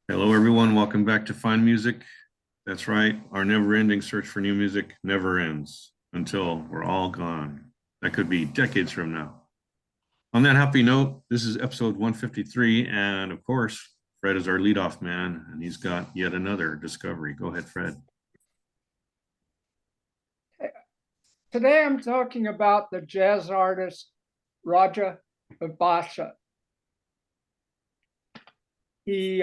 Hello, everyone. Welcome back to Find Music. That's right. Our never-ending search for new music never ends until we're all gone. That could be decades from now. On that happy note, this is episode 153. And of course, Fred is our leadoff man, and he's got yet another discovery. Go ahead, Fred. Today, I'm talking about the jazz artist Roger Ebacher. He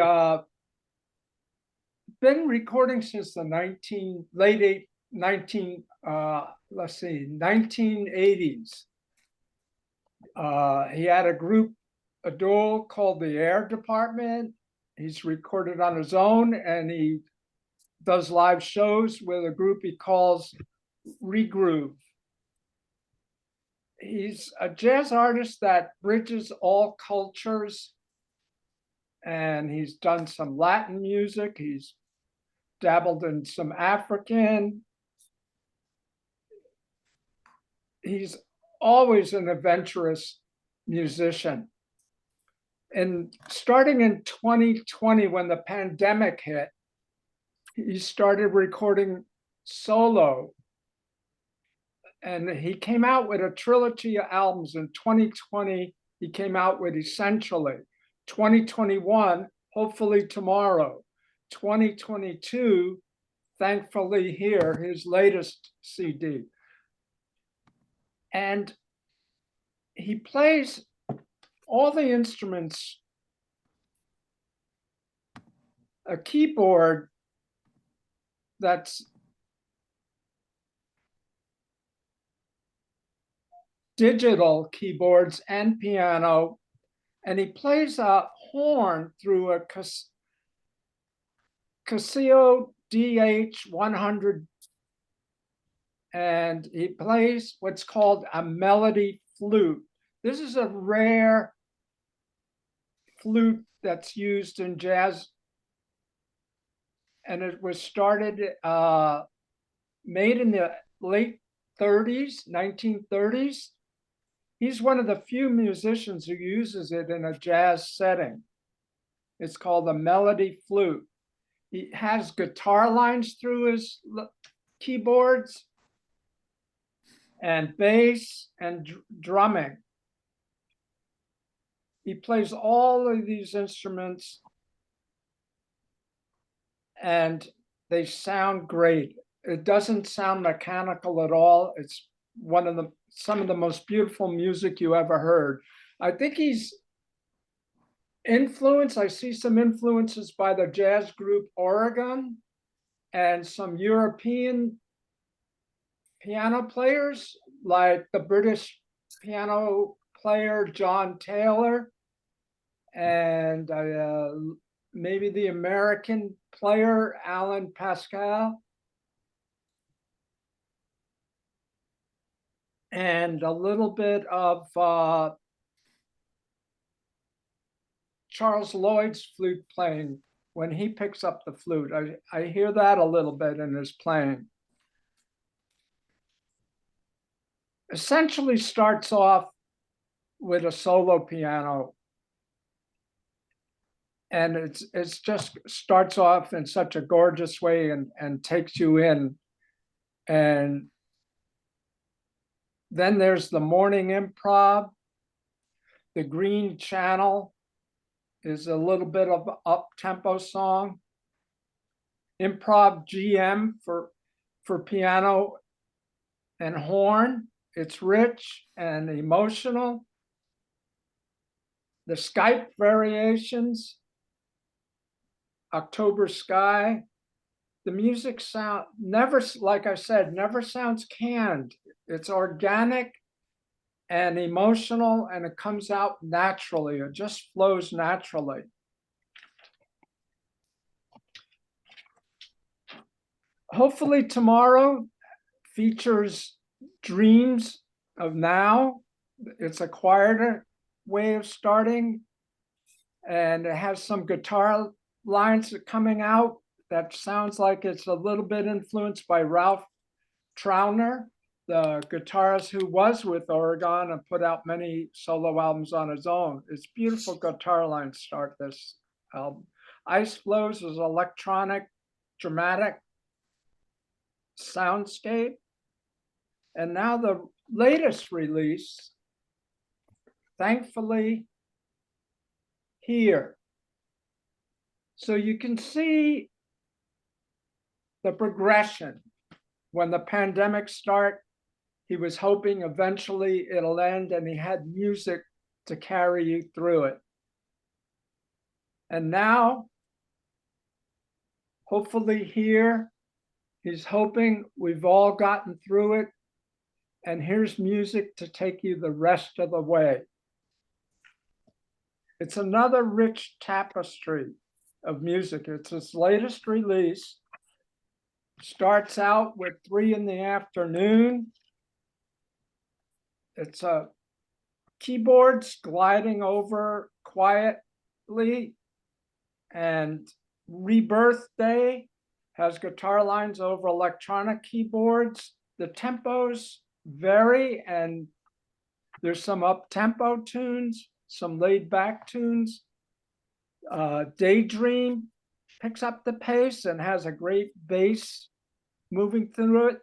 been recording since the 1980s. He had a group, a duo called the Air Department. He's recorded on his own, and he does live shows with a group he calls Regroove. He's a jazz artist that bridges all cultures, and he's done some Latin music. He's dabbled in some African. He's always an adventurous musician. And starting in 2020, when the pandemic hit, he started recording solo. And he came out with a trilogy of albums. In 2020, he came out with Essentially. 2021, Hopefully Tomorrow. 2022, Thankfully Here, his latest CD. And he plays all the instruments, a keyboard that's digital keyboards and piano, and he plays a horn through a Casio DH100, and he plays what's called a melody flute. This is a rare flute that's used in jazz, and it was made in the late 1930s. He's one of the few musicians who uses it in a jazz setting. It's called a melody flute. He has guitar lines through his keyboards and bass and drumming. He plays all of these instruments and they sound great. It doesn't sound mechanical at all. It's some of the most beautiful music you ever heard. I think he's influenced. I see some influences by the jazz group Oregon and some European piano players like the British piano player John Taylor and maybe the American player Alan Pascal. And a little bit of Charles Lloyd's flute playing. When he picks up the flute, I hear that a little bit in his playing. Essentially starts off with a solo piano. And it's just starts off in such a gorgeous way and takes you in. And then there's the morning improv. The Green Channel is a little bit of up-tempo song. Improv GM for piano and horn. It's rich and emotional. The Skype variations. October Sky. The music sound never, like I said, never sounds canned. It's organic and emotional, and it comes out naturally. It just flows naturally. Hopefully Tomorrow features Dreams of Now. It's a quieter way of starting, and it has some guitar lines coming out that sounds like it's a little bit influenced by Ralph Trauner. the guitarist who was with Oregon and put out many solo albums on his own. It's beautiful guitar lines start this album. Ice Flows is electronic, dramatic soundscape. And now the latest release, Thankfully Here. So you can see the progression. When the pandemic started, he was hoping eventually it'll end, and he had music to carry you through it. And now, hopefully here, he's hoping we've all gotten through it, and here's music to take you the rest of the way. It's another rich tapestry of music. It's his latest release. Starts out with 3 in the afternoon. It's a keyboards gliding over quietly, and Rebirth Day has guitar lines over electronic keyboards. The tempos vary, and there's some up-tempo tunes, some laid-back tunes. Daydream picks up the pace and has a great bass moving through it.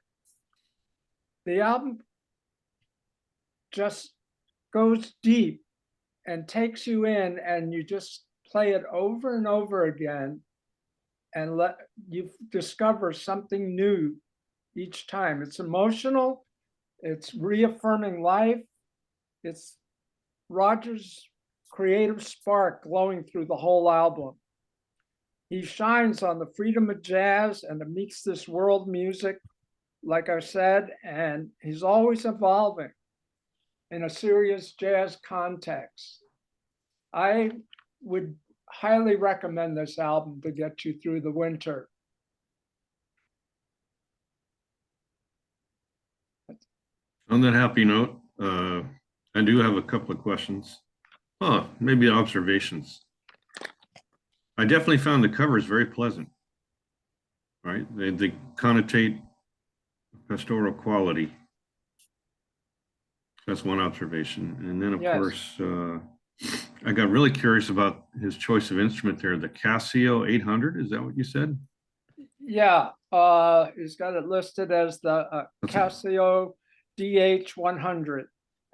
The album just goes deep and takes you in, and you just play it over and over again, and let you discover something new each time. It's emotional, it's reaffirming life, it's Roger's creative spark glowing through the whole album. He shines on the freedom of jazz and the meets this world music, like I said, and he's always evolving in a serious jazz context. I would highly recommend this album to get you through the winter. On that happy note, I do have a couple of questions. Maybe observations. I definitely found the covers very pleasant. Right? They connotate pastoral quality. That's one observation. And then, of course, I got really curious about his choice of instrument there, the Casio 800. Is that what you said? Yeah, he's got it listed as the Casio DH100.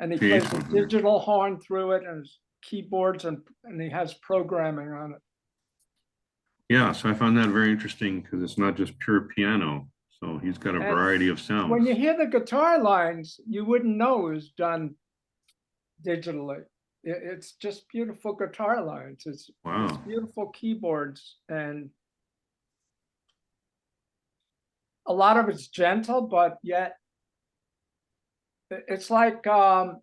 And he plays a digital horn through it, and his keyboards, and he has programming on it. Yeah, so I found that very interesting because it's not just pure piano. So he's got a variety of sounds. When you hear the guitar lines, you wouldn't know it was done digitally. It's just beautiful guitar lines. It's beautiful keyboards, and a lot of it's gentle, but yet it's like I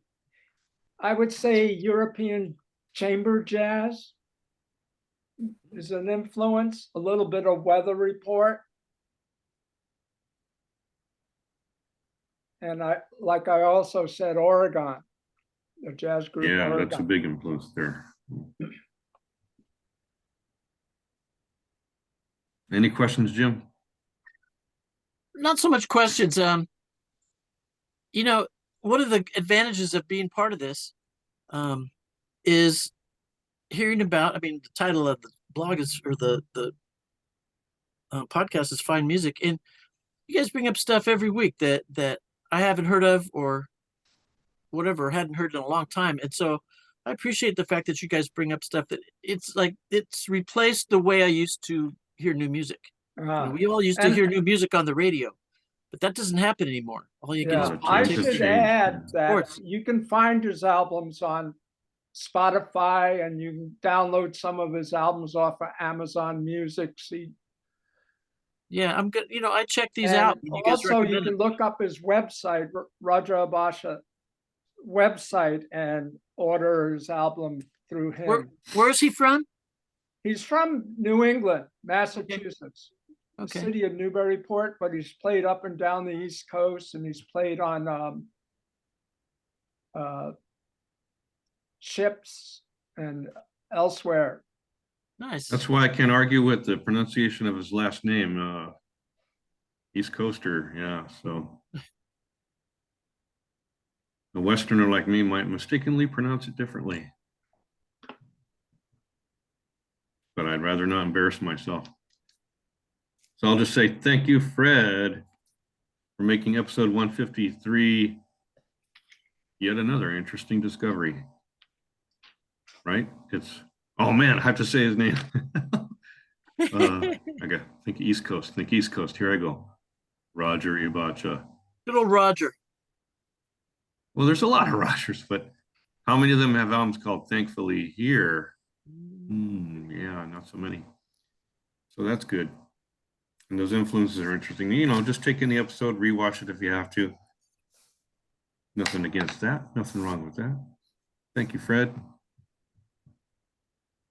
would say European chamber jazz is an influence, a little bit of Weather Report. And I also said Oregon, the jazz group. Yeah, Oregon. That's a big influence there. Any questions, Jim? Not so much questions. You know, one of the advantages of being part of this is hearing about, I mean, the title of the blog is, or the podcast is Fine Music. And you guys bring up stuff every week that I haven't heard of, or whatever, hadn't heard in a long time. And so I appreciate the fact that you guys bring up stuff that it's like, it's replaced the way I used to hear new music. We all used to hear new music on the radio, but that doesn't happen anymore. All you get is I should add that you can find his albums on Spotify, and you can download some of his albums off of Amazon Music. Yeah, I'm good. You know, I check these out. You also, you can look up his website, Roger Ebacher website, and order his album through him. Where is he from? He's from New England, Massachusetts. The city of Newburyport, but he's played up and down the East Coast, and he's played on ships and elsewhere. Nice. That's why I can't argue with the pronunciation of his last name, East Coaster. Yeah, so A Westerner like me might mistakenly pronounce it differently. But I'd rather not embarrass myself. So I'll just say thank you, Fred, for making episode 153 yet another interesting discovery. Right? It's, oh man, I have to say his name. I got think East Coast. Think East Coast. Here I go. Roger Ebacher. Good old Roger. Well, there's a lot of Rogers, but how many of them have albums called Thankfully Here? Yeah, not so many. So that's good. And those influences are interesting. You know, just take in the episode, rewatch it if you have to. Nothing against that. Nothing wrong with that. Thank you, Fred.